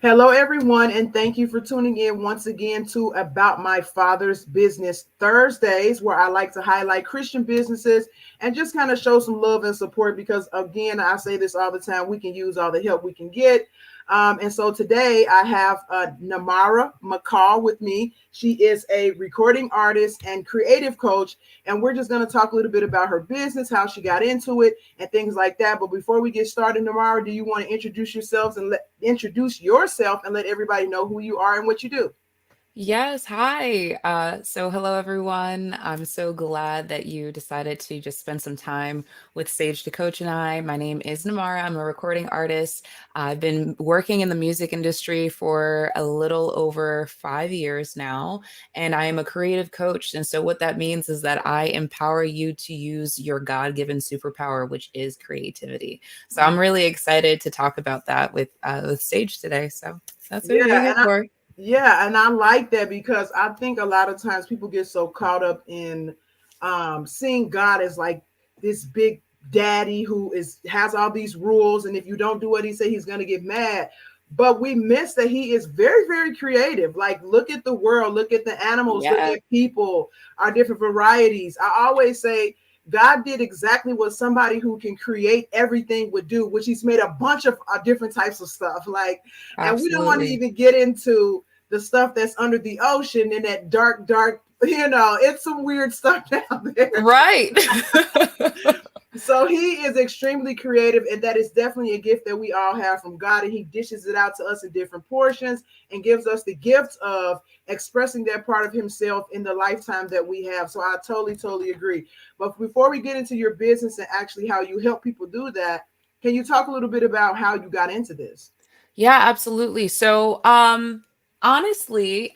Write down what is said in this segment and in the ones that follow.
Hello, everyone, and thank you for tuning in once again to About My Father's Business Thursdays, where I like to highlight Christian businesses and just kind of show some love and support because, again, I say this all the time, we can use all the help we can get. And so today I have Namara McCall with me. She is a recording artist and creative coach, and we're just going to talk a little bit about her business, how she got into it, and things like that. But before we get started, Namara, do you want to introduce yourself and let everybody know who you are and what you do? Yes, hi. So hello everyone. I'm so glad that you decided to just spend some time with Sage the Coach and I. My name is Namara. I'm a recording artist. I've been working in the music industry for a little over 5 years now, and I am a creative coach. And so what that means is that I empower you to use your God-given superpower, which is creativity. So I'm really excited to talk about that with Sage today. So that's what we're Yeah, here and I for. yeah, and I like that because I think a lot of times people get so caught up in seeing God as like this big daddy who is has all these rules, and if you don't do what he say, he's gonna get mad. But we miss that he is very, very creative. Like, look at the world, look at the animals, look Yeah. at people, our different varieties. I always say God did exactly what somebody who can create everything would do, which he's made a bunch of different types of stuff. Like, and we don't want to Absolutely. even get into the stuff that's under the ocean and that dark, dark, it's some weird stuff down there. Right. So he is extremely creative, and that is definitely a gift that we all have from God. And he dishes it out to us in different portions and gives us the gift of expressing that part of himself in the lifetime that we have. So I totally, totally agree. But before we get into your business and actually how you help people do that, can you talk a little bit about how you got into this? Yeah, absolutely. So, honestly,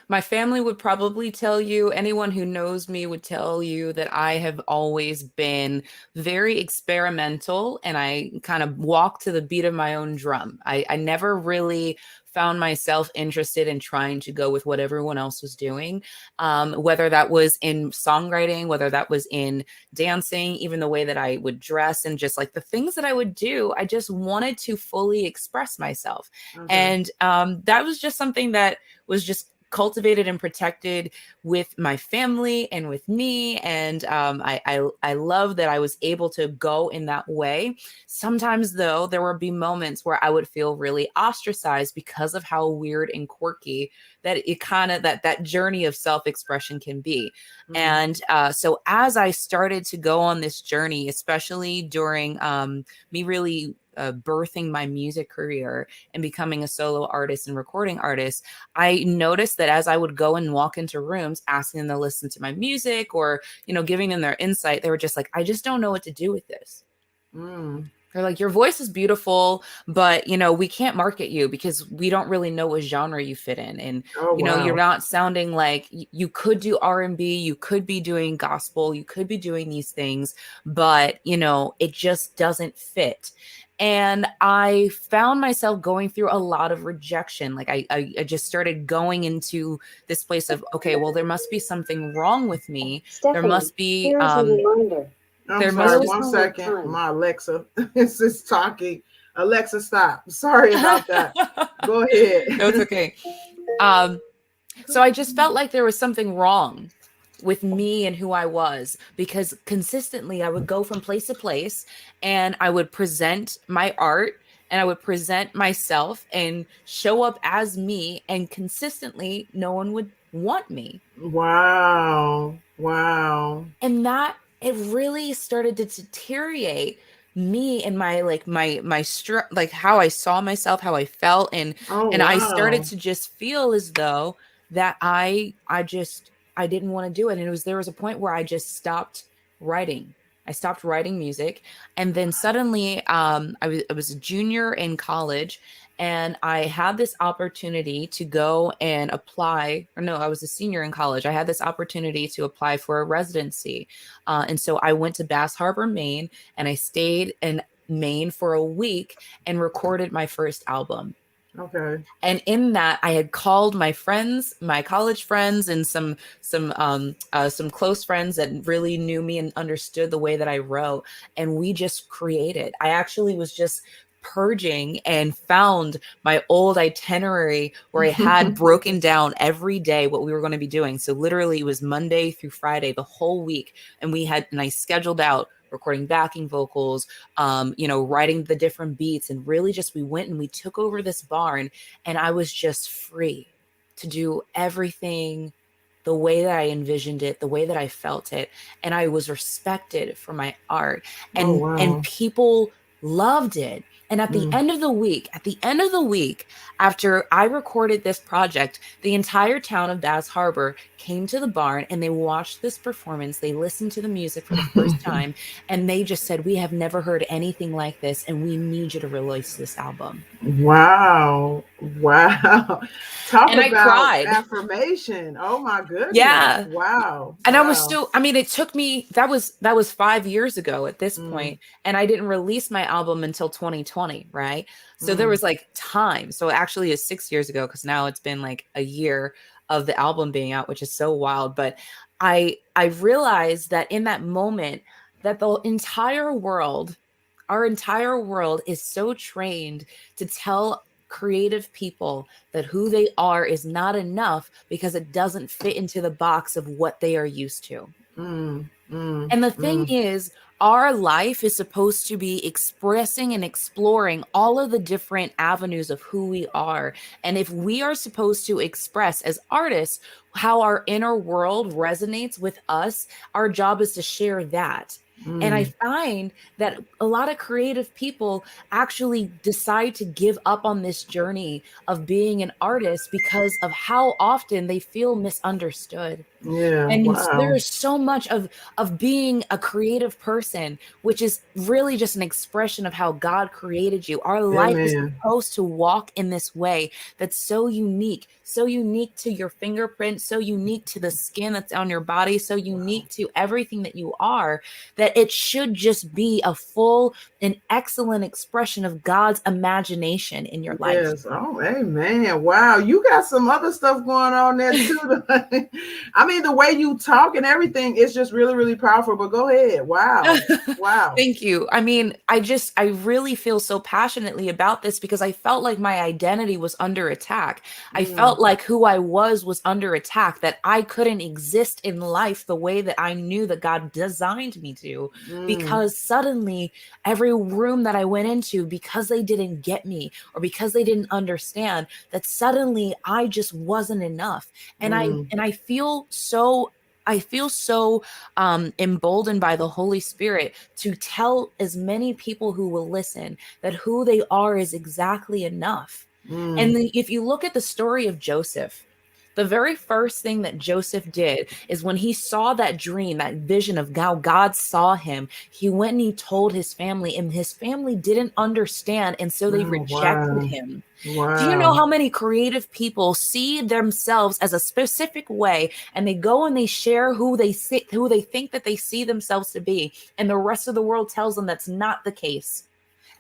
my family would probably tell you, anyone who knows me would tell you that I have always been very experimental and I kind of walk to the beat of my own drum. I never really found myself interested in trying to go with what everyone else was doing, whether that was in songwriting, whether that was in dancing, even the way that I would dress and just like the things that I would do. I just wanted to fully express myself. Okay. And that was just something that was just cultivated and protected with my family and with me. And I love that I was able to go in that way. Sometimes, though, there would be moments where I would feel really ostracized because of how weird and quirky that it kind of that journey of self-expression can be. Mm. And so as I started to go on this journey, especially during me really birthing my music career and becoming a solo artist and recording artist, I noticed that as I would go and walk into rooms asking them to listen to my music or, giving them their insight, they were just like, I just don't know what to do with this. Mm. They're like, your voice is beautiful, but we can't market you because we don't really know what genre you fit in. And, Oh, you're wow. not sounding like you could do R&B, you could be doing gospel, you could be doing these things, but, it just doesn't fit. And I found myself going through a lot of rejection. Like I just started going into this place of, okay, well, there must be something wrong with me. There Stephanie, must be, here is a reminder. I'm there sorry. must No just, One homework second. time. My Alexa is just talking. Alexa, stop. Sorry about that. Go ahead. no, it's okay. Um, so I just felt like there was something wrong with me and who I was because consistently I would go from place to place and I would present my art and I would present myself and show up as me, and consistently no one would want me. Wow. Wow. And that it really started to deteriorate me and my like like how I saw myself, how I felt, Oh, and I started wow. to just feel as though that I didn't want to do it. And there was a point where I just stopped writing. I stopped writing music, and then suddenly I was a junior in college, and I had this opportunity to go and apply. Or no, I was a senior in college. I had this opportunity to apply for a residency, and so I went to Bass Harbor, Maine, and I stayed in Maine for a week and recorded my first album. Okay. And in that, I had called my friends, my college friends, and some close friends that really knew me and understood the way that I wrote, and we just created. I actually was just purging and found my old itinerary where I had broken down every day what we were going to be doing. So literally it was Monday through Friday, the whole week. And I scheduled out recording backing vocals, writing the different beats. And really just, we went and we took over this barn, and I was just free to do everything the way that I envisioned it, the way that I felt it. And I was respected for my art, Oh, and wow. people loved it. And Mm. at the end of the week, after I recorded this project, the entire town of Bass Harbor came to the barn and they watched this performance. They listened to the music for the first time, and they just said, "We have never heard anything like this, and we need you to release this album." Wow. Wow. Talk And I about cried. affirmation. Oh my goodness. Yeah. Wow. And I was Wow. still, I mean, it took me, that was 5 years ago at this Mm, point, and I didn't release my album until 2020, right? So there mm, was like time. So actually it's 6 years ago, because now it's been like a year of the album being out, which is so wild. But I realized that in that moment, that the entire world, our entire world is so trained to tell creative people that who they are is not enough because it doesn't fit into the box of what they are used to. mm, mm, And the thing mm, is, our life is supposed to be expressing and exploring all of the different avenues of who we are. And if we are supposed to express as artists how our inner world resonates with us, our job is to share that. And I mm. find that a lot of creative people actually decide to give up on this journey of being an artist because of how often they feel misunderstood. Yeah. And there Wow. is so much of being a creative person, which is really just an expression of how God created you. Our life is Amen. supposed to walk in this way that's so unique to your fingerprint, so unique to the skin that's on your body, so Wow. unique to everything that you are, that it should just be a full and excellent expression of God's imagination in your life. Yes. Oh, amen. Wow. You got some other stuff going on there too. I mean, the way you talk and everything is just really, really powerful. But go ahead. Wow. Wow. Thank you. I mean, I really feel so passionately about this because I felt like my identity was under attack. I Mm, felt like who I was under attack, that I couldn't exist in life the way that I knew that God designed me to, mm, because suddenly every room that I went into, because they didn't get me or because they didn't understand, that suddenly I just wasn't enough. And I mm, and I feel so emboldened by the Holy Spirit to tell as many people who will listen that who they are is exactly enough. mm. And if you look at the story of Joseph, the very first thing that Joseph did is when he saw that dream, that vision of how God saw him, he went and he told his family, and his family didn't understand. And so they Oh, rejected wow. him. Do you know Wow. how many creative people see themselves as a specific way, and they go and they share who they think that they see themselves to be, and the rest of the world tells them that's not the case?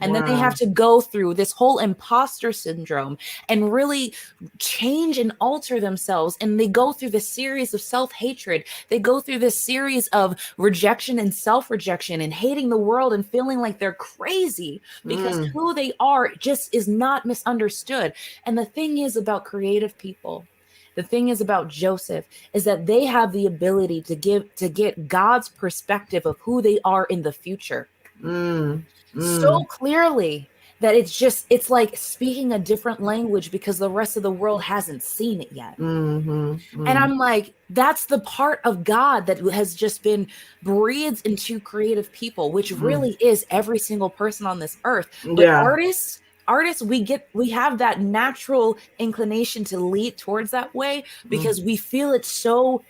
And then they have Wow. to go through this whole imposter syndrome and really change and alter themselves. And they go through this series of self hatred. They go through this series of rejection and self rejection and hating the world and feeling like they're crazy because Mm, who they are just is not misunderstood. And the thing is about creative people, the thing is about Joseph, is that they have the ability to get God's perspective of who they are in the future mm, so mm, clearly that it's like speaking a different language because the rest of the world hasn't seen it yet. mm, And mm, I'm like, that's the part of God that has just been breathed into creative people, which mm. really is every single person on this earth. But Yeah. artists, we have that natural inclination to lead towards that way Mm, because we feel it so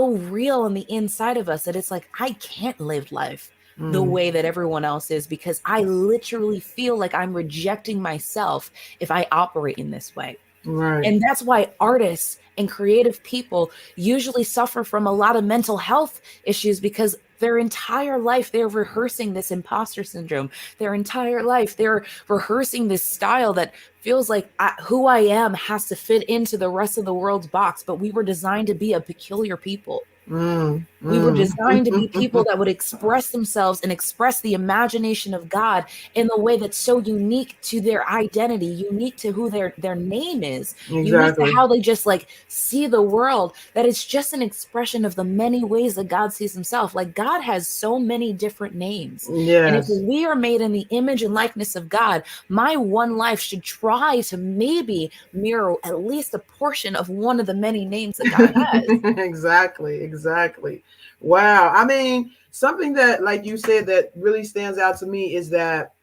real on the inside of us that it's like, I can't live life the mm. way that everyone else is because I literally feel like I'm rejecting myself if I operate in this way. Right. And that's why artists and creative people usually suffer from a lot of mental health issues because their entire life they're rehearsing this imposter syndrome. Their entire life they're rehearsing this style that feels like who I am has to fit into the rest of the world's box, but we were designed to be a peculiar people. Mm, We were mm. designed to be people that would express themselves and express the imagination of God in the way that's so unique to their identity, unique to who their name is, unique to Exactly. how they just like see the world, that it's just an expression of the many ways that God sees himself. Like God has so many different names. And if Yes. we are made in the image and likeness of God, my one life should try to maybe mirror at least a portion of one of the many names that God has. Exactly, exactly. Wow. I mean, something that, like you said, that really stands out to me is that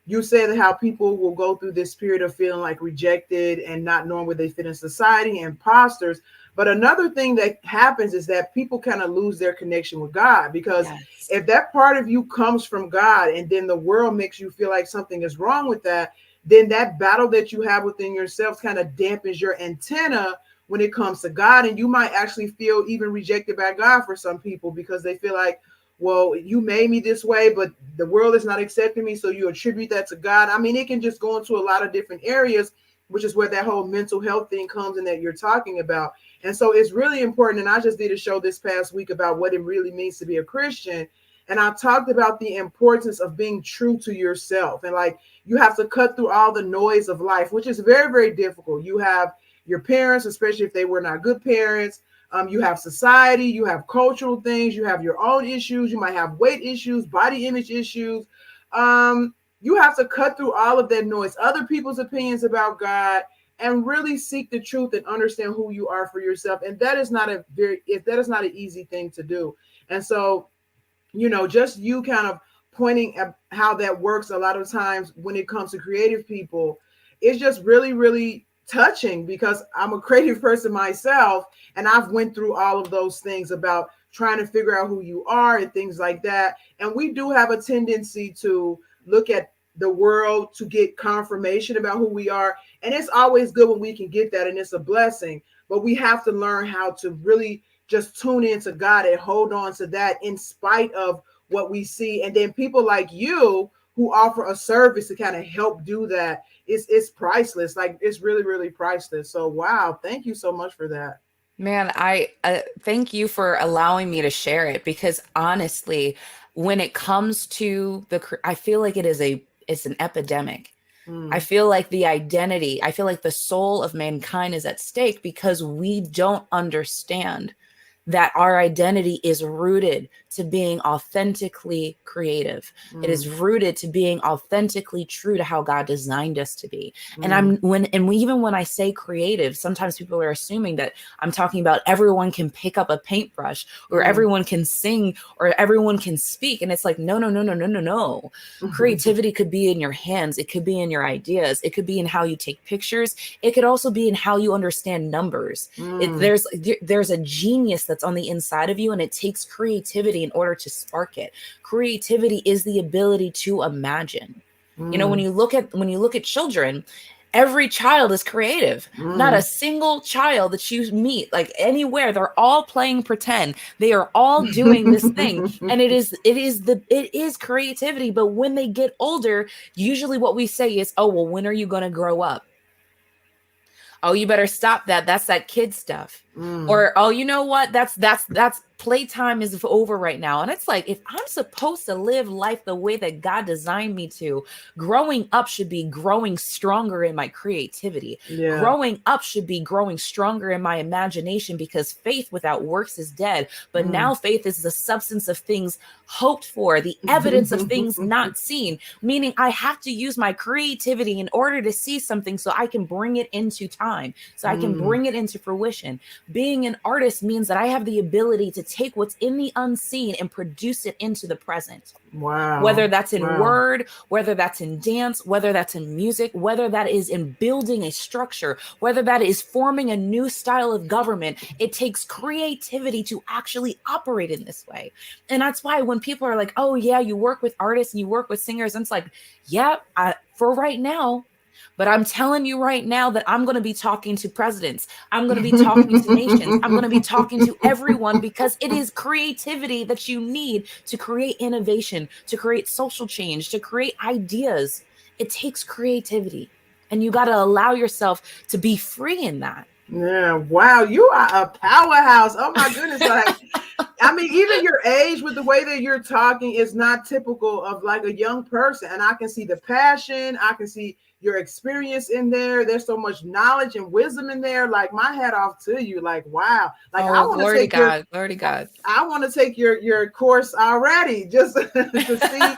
you said how people will go through this period of feeling like rejected and not knowing where they fit in society, imposters. But another thing that happens is that people kind of lose their connection with God, because Yes. if that part of you comes from God and then the world makes you feel like something is wrong with that, then that battle that you have within yourself kind of dampens your antenna when it comes to God. And you might actually feel even rejected by God for some people, because they feel like, well, you made me this way, but the world is not accepting me. So you attribute that to God. I mean, it can just go into a lot of different areas, which is where that whole mental health thing comes in that you're talking about. And so it's really important. And I just did a show this past week about what it really means to be a Christian. And I talked about the importance of being true to yourself. And like, you have to cut through all the noise of life, which is very, very difficult. You have your parents, especially if they were not good parents. You have society, you have cultural things, you have your own issues, you might have weight issues, body image issues. You have to cut through all of that noise, other people's opinions about God, and really seek the truth and understand who you are for yourself. And that is not a very, if that is not an easy thing to do. And so, just you kind of pointing at how that works a lot of times when it comes to creative people, it's just really, really touching, because I'm a creative person myself, and I've went through all of those things about trying to figure out who you are and things like that. And we do have a tendency to look at the world to get confirmation about who we are. And it's always good when we can get that, and it's a blessing. But we have to learn how to really just tune into God and hold on to that in spite of what we see. And then people like you who offer a service to kind of help do that, it's priceless. Like, it's really, really priceless. So wow, thank you so much for that. Man, I thank you for allowing me to share it, because honestly, when it comes to I feel like it's an epidemic. I Mm, feel like I feel like the soul of mankind is at stake because we don't understand that our identity is rooted to being authentically creative. It mm, is rooted to being authentically true to how God designed us to be. And mm, even when I say creative, sometimes people are assuming that I'm talking about everyone can pick up a paintbrush or mm. everyone can sing or everyone can speak. And it's like, no, no, no, no, no, no, no. Creativity could be in your hands. It could be in your ideas. It could be in how you take pictures. It could also be in how you understand numbers. Mm, There's a genius that's on the inside of you, and it takes creativity in order to spark it. Creativity is the ability to imagine. When mm, you look at children, every child is creative. Not a mm. single child that you meet like anywhere, they're all playing pretend. They are all doing this thing, and it is creativity. But when they get older, usually what we say is, oh well, when are you going to grow up? Oh, you better stop that. That's that kid stuff. Mm, Or, oh, you know what? That's playtime is over right now. And it's like, if I'm supposed to live life the way that God designed me to, growing up should be growing stronger in my creativity. yeah. Growing up should be growing stronger in my imagination, because faith without works is dead. But Mm. now faith is the substance of things hoped for, the evidence of things not seen, meaning I have to use my creativity in order to see something so I can bring it into time, so I can Mm. bring it into fruition. Being an artist means that I have the ability to take what's in the unseen and produce it into the present. Wow. Whether that's in Wow. word, whether that's in dance, whether that's in music, whether that is in building a structure, whether that is forming a new style of government, it takes creativity to actually operate in this way. And that's why when people are like, oh, yeah, you work with artists and you work with singers, and it's like, yeah, for right now. But I'm telling you right now that I'm going to be talking to presidents. I'm going to be talking to nations. I'm going to be talking to everyone, because it is creativity that you need to create innovation, to create social change, to create ideas. It takes creativity. And you got to allow yourself to be free in that. Yeah, wow, you are a powerhouse. Oh my goodness. Like, I mean, even your age with the way that you're talking is not typical of like a young person. And I can see the passion, I can see your experience in there. There's so much knowledge and wisdom in there. Like, my hat off to you. Like, wow. Like, Oh, glory to God. Glory to God. I want to take your course already just to see,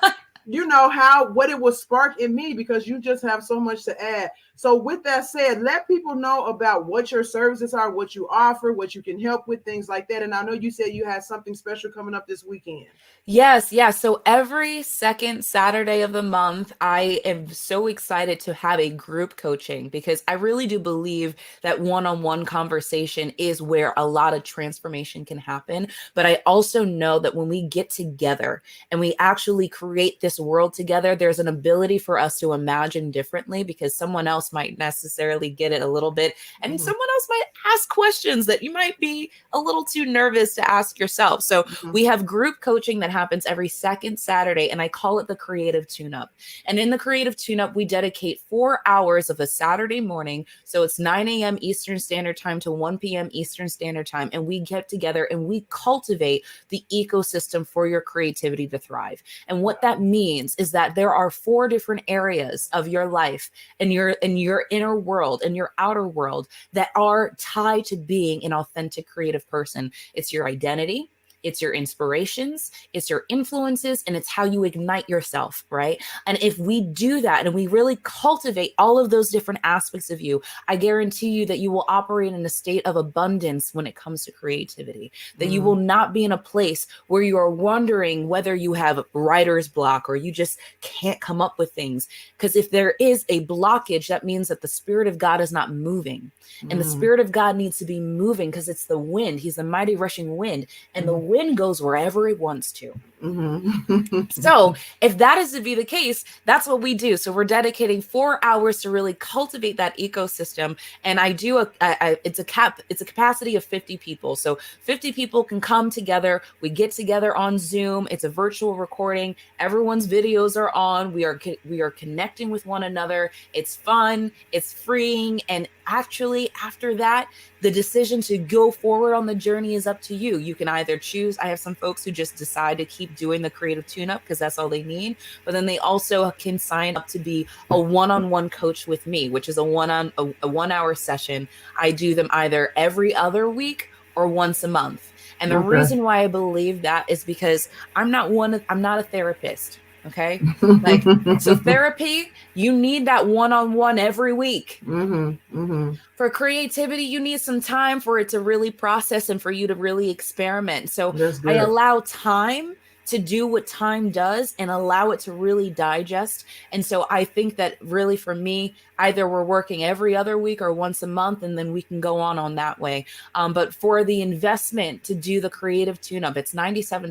how what it will spark in me, because you just have so much to add. So with that said, let people know about what your services are, what you offer, what you can help with, things like that. And I know you said you had something special coming up this weekend. Yes, yes. So every second Saturday of the month, I am so excited to have a group coaching because I really do believe that one on one conversation is where a lot of transformation can happen. But I also know that when we get together and we actually create this world together, there's an ability for us to imagine differently because someone else might necessarily get it a little bit, and Mm-hmm. someone else might ask questions that you might be a little too nervous to ask yourself. So Mm-hmm. we have group coaching that happens every second Saturday, and I call it the Creative Tune Up. And in the Creative Tune Up, we dedicate 4 hours of a Saturday morning. So it's 9 a.m. Eastern Standard Time to 1 p.m. Eastern Standard Time. And we get together and we cultivate the ecosystem for your creativity to thrive. And what that means is that there are 4 different areas of your life and your inner world and your outer world that are tied to being an authentic creative person. It's your identity, it's your inspirations, it's your influences, and it's how you ignite yourself, right? And if we do that and we really cultivate all of those different aspects of you, I guarantee you that you will operate in a state of abundance when it comes to creativity, that you will Mm-hmm. not be in a place where you are wondering whether you have writer's block or you just can't come up with things. Because if there is a blockage, that means that the Spirit of God is not moving. And the Mm-hmm. Spirit of God needs to be moving because it's the wind. He's the mighty rushing wind, and the wind goes wherever it wants to. Mm-hmm. So, if that is to be the case, that's what we do. So, we're dedicating 4 hours to really cultivate that ecosystem. And I do it's a capacity of 50 people. So, 50 people can come together. We get together on Zoom. It's a virtual recording. Everyone's videos are on. We are connecting with one another. It's fun. It's freeing. And actually, after that, the decision to go forward on the journey is up to you. You can either choose. I have some folks who just decide to keep doing the creative tune up because that's all they need. But then they also can sign up to be a one-on-one coach with me, which is a 1 hour session. I do them either every other week or once a month. And the Okay. reason why I believe that is because I'm not a therapist. Okay. Like, so therapy, you need that one-on-one every week. Mm-hmm. Mm-hmm. For creativity, you need some time for it to really process and for you to really experiment. So That's I good. allow time to do what time does and allow it to really digest. And so I think that really for me, either we're working every other week or once a month, and then we can go on that way. But for the investment to do the creative tune up, it's $97.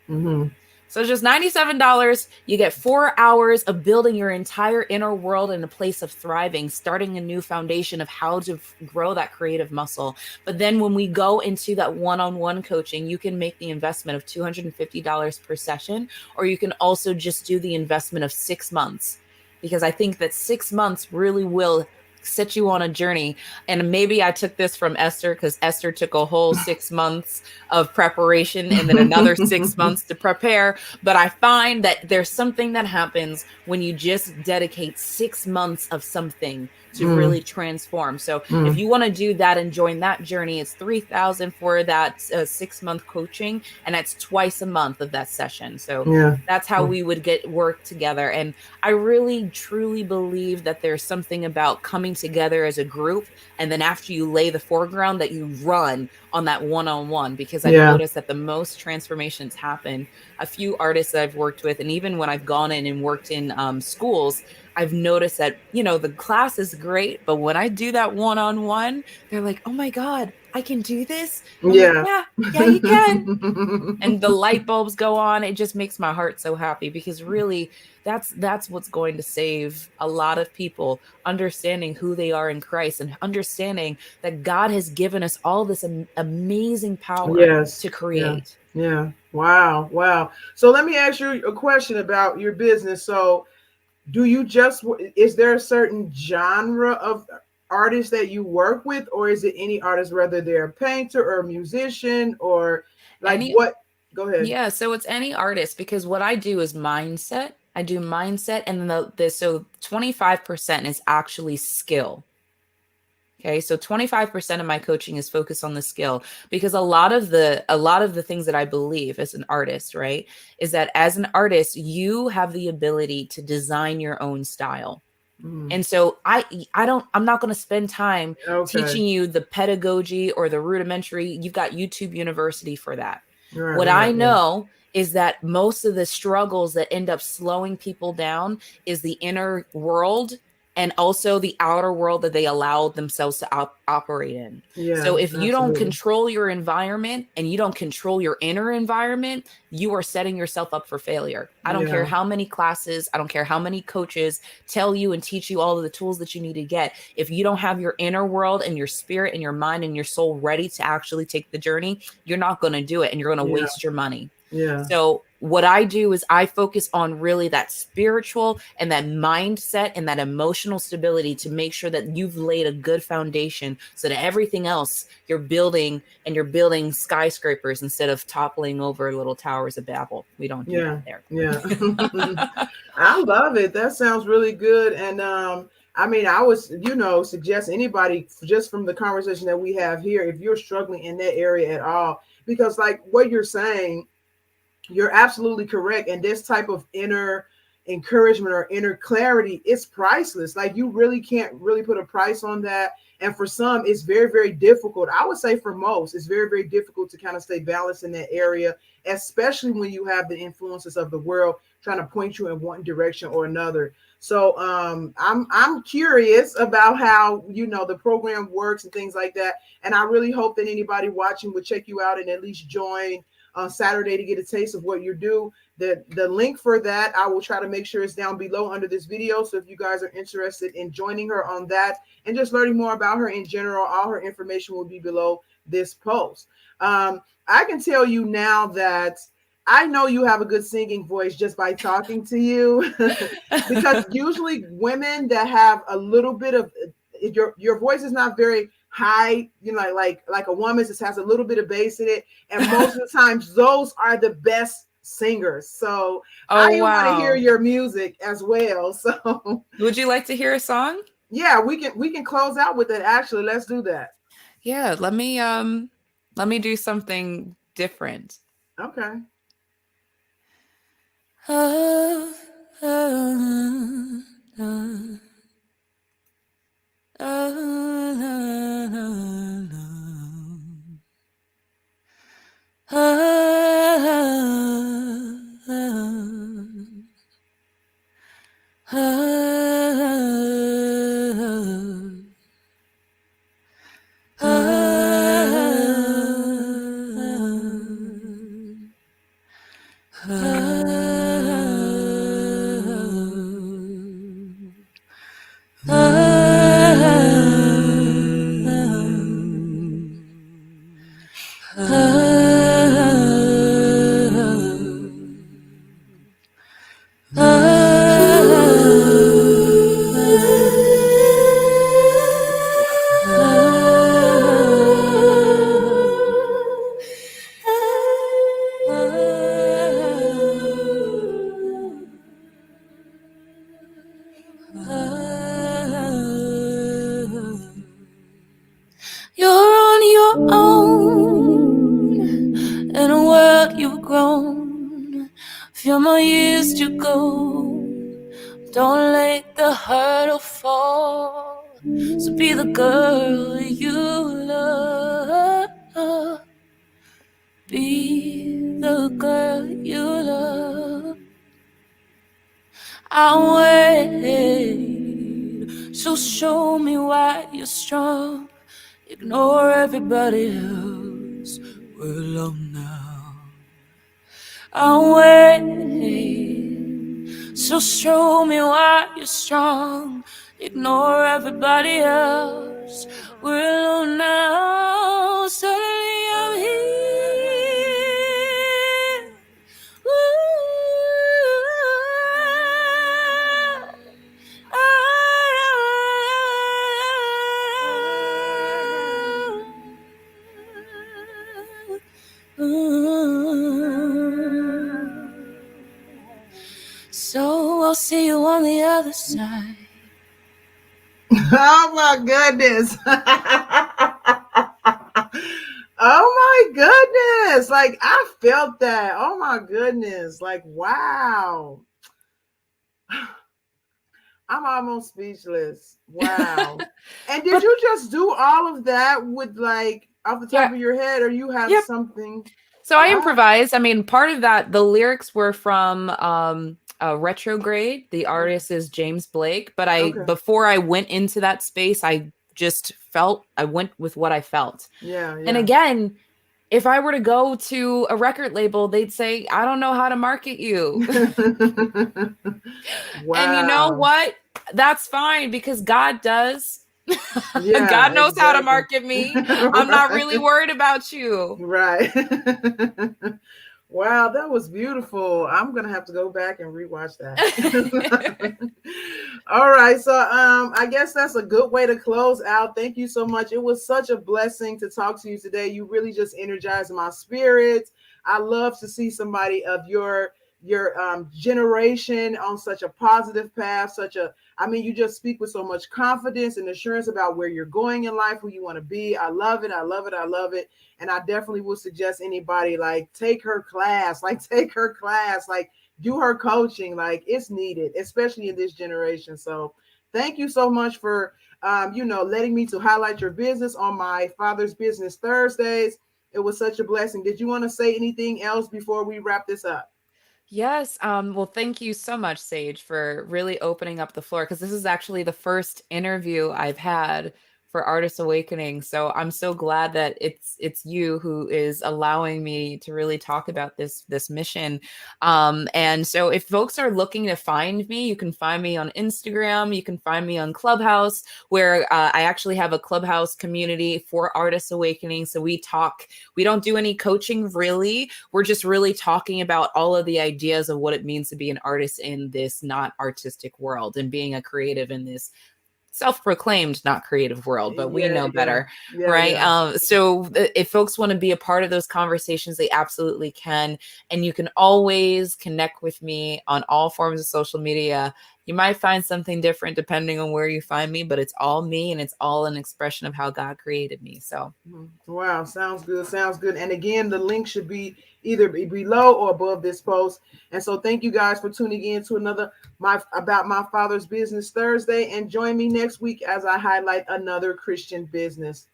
Mm-hmm. So it's just $97. You get 4 hours of building your entire inner world in a place of thriving, starting a new foundation of how to grow that creative muscle. But then when we go into that one on one coaching, you can make the investment of $250 per session, or you can also just do the investment of 6 months. Because I think that 6 months really will set you on a journey. And maybe I took this from Esther because Esther took a whole 6 months of preparation and then another 6 months to prepare. But I find that there's something that happens when you just dedicate 6 months of something to Mm, really transform. So if mm, you want to do that and join that journey, it's 3,000 for that 6 month coaching, and that's twice a month of that session. So yeah. that's how Mm, we would get work together. And I really truly believe that there's something about coming together as a group, and then after you lay the foreground, that you run on that one-on-one, because I've yeah. noticed that the most transformations happen. A few artists that I've worked with, and even when I've gone in and worked in schools, I've noticed that, the class is great, but when I do that one-on-one, they're like, oh my God, I can do this. I'm like, Yeah. yeah, you can. And the light bulbs go on. It just makes my heart so happy because really that's what's going to save a lot of people, understanding who they are in Christ and understanding that God has given us all this amazing power Yes. to Yeah. create. Yeah. Wow. Wow. So let me ask you a question about your business. So, do you just is there a certain genre of artists that you work with, or is it any artist, whether they're a painter or a musician or like Any what? Go ahead. Yeah, so it's any artist because what I do is mindset. I do mindset, and then the so 25% is actually skill. Okay, so 25% of my coaching is focused on the skill because a lot of the things that I believe as an artist, right, is that as an artist, you have the ability to design your own style. Mm, And so I'm not going to spend time okay. teaching you the pedagogy or the rudimentary. You've got YouTube University for that. Right, What right, I yeah. know is that most of the struggles that end up slowing people down is the inner world and also the outer world that they allow themselves to operate in. Yeah, So if you don't absolutely. control your environment and you don't control your inner environment, you are setting yourself up for failure. I don't care Yeah, how many classes, I don't care how many coaches tell you and teach you all of the tools that you need to get. If you don't have your inner world and your spirit and your mind and your soul ready to actually take the journey, you're not going to do it and you're going to yeah, waste your money. yeah, So what I do is I focus on really that spiritual and that mindset and that emotional stability to make sure that you've laid a good foundation so that everything else you're building and you're building skyscrapers instead of toppling over little towers of Babel. We don't do that yeah, there. yeah. I love it. That sounds really good. And I mean, I was, suggest anybody just from the conversation that we have here, if you're struggling in that area at all, because like what you're saying, you're absolutely correct. And this type of inner encouragement or inner clarity is priceless. Like you really can't really put a price on that. And for some, it's very, very difficult. I would say for most, it's very, very difficult to kind of stay balanced in that area, especially when you have the influences of the world trying to point you in one direction or another. So I'm curious about how the program works and things like that. And I really hope that anybody watching would check you out and at least join on Saturday to get a taste of what you do. The link for that, I will try to make sure it's down below under this video. So if you guys are interested in joining her on that and just learning more about her in general, all her information will be below this post. I can tell you now that I know you have a good singing voice just by talking to you, because usually women that have a little bit of your voice is not very high, like a woman's just has a little bit of bass in it, and most of the times those are the best singers. So I Oh, want to hear wow. your music as well. So Would you like to hear a song? yeah, we can close out with it. Actually, let's do that. Yeah, let me do something different. Okay. Ah, ah, ah, ah, ah, You're on your own in a world you've grown. Few more years to go. Don't let the hurdle fall. So be the girl you love. Be the girl you love. I'll wait. So show me why you're strong. Ignore everybody else. We're alone now. I'll wait. So show me why you're strong. Ignore everybody else. We're alone now. Suddenly I'm here. Ooh, I'll see you on the other side. Oh my goodness. Oh my goodness. Like I felt that. Oh my goodness. Like wow. I'm almost speechless. Wow. And did But you just do all of that with like off the top yeah, of your head or you have yep. something? So I Wow. improvised. I mean, part of that, the lyrics were from Retrograde. The Okay. artist is James Blake. But I, Okay. before I went into that space, I just felt, I went with what I felt. Yeah, And yeah. again, if I were to go to a record label, they'd say, I don't know how to market you. And you know Wow. what? That's fine because God does. Yeah, God knows how to exactly. market me. I'm not really Right. worried about you. Right. Wow, that was beautiful. I'm gonna have to go back and rewatch that. All right, so I guess that's a good way to close out. Thank you so much. It was such a blessing to talk to you today. You really just energized my spirits. I love to see somebody of your generation on such a positive path, such a I mean, you just speak with so much confidence and assurance about where you're going in life, who you want to be. I love it. I love it. I love it. And I definitely would suggest anybody like take her class, like take her class, like do her coaching. Like it's needed, especially in this generation. So thank you so much for letting me to highlight your business on my Father's Business Thursdays. It was such a blessing. Did you want to say anything else before we wrap this up? Yes. Well, thank you so much, Sage, for really opening up the floor because this is actually the first interview I've had for Artist Awakening. So I'm so glad that it's you who is allowing me to really talk about this mission. And so if folks are looking to find me, you can find me on Instagram. You can find me on Clubhouse, where I actually have a Clubhouse community for Artist Awakening. So we talk. We don't do any coaching really. We're just really talking about all of the ideas of what it means to be an artist in this not artistic world and being a creative in this self-proclaimed not creative world, but we Yeah, know yeah, better, yeah, right? yeah. So if folks want to be a part of those conversations, they absolutely can. And you can always connect with me on all forms of social media. You might find something different depending on where you find me, but it's all me and it's all an expression of how God created me. So Wow, sounds good. Sounds good. And again, the link should be either below or above this post. And so thank you guys for tuning in to another my Father's Business Thursday. And join me next week as I highlight another Christian business.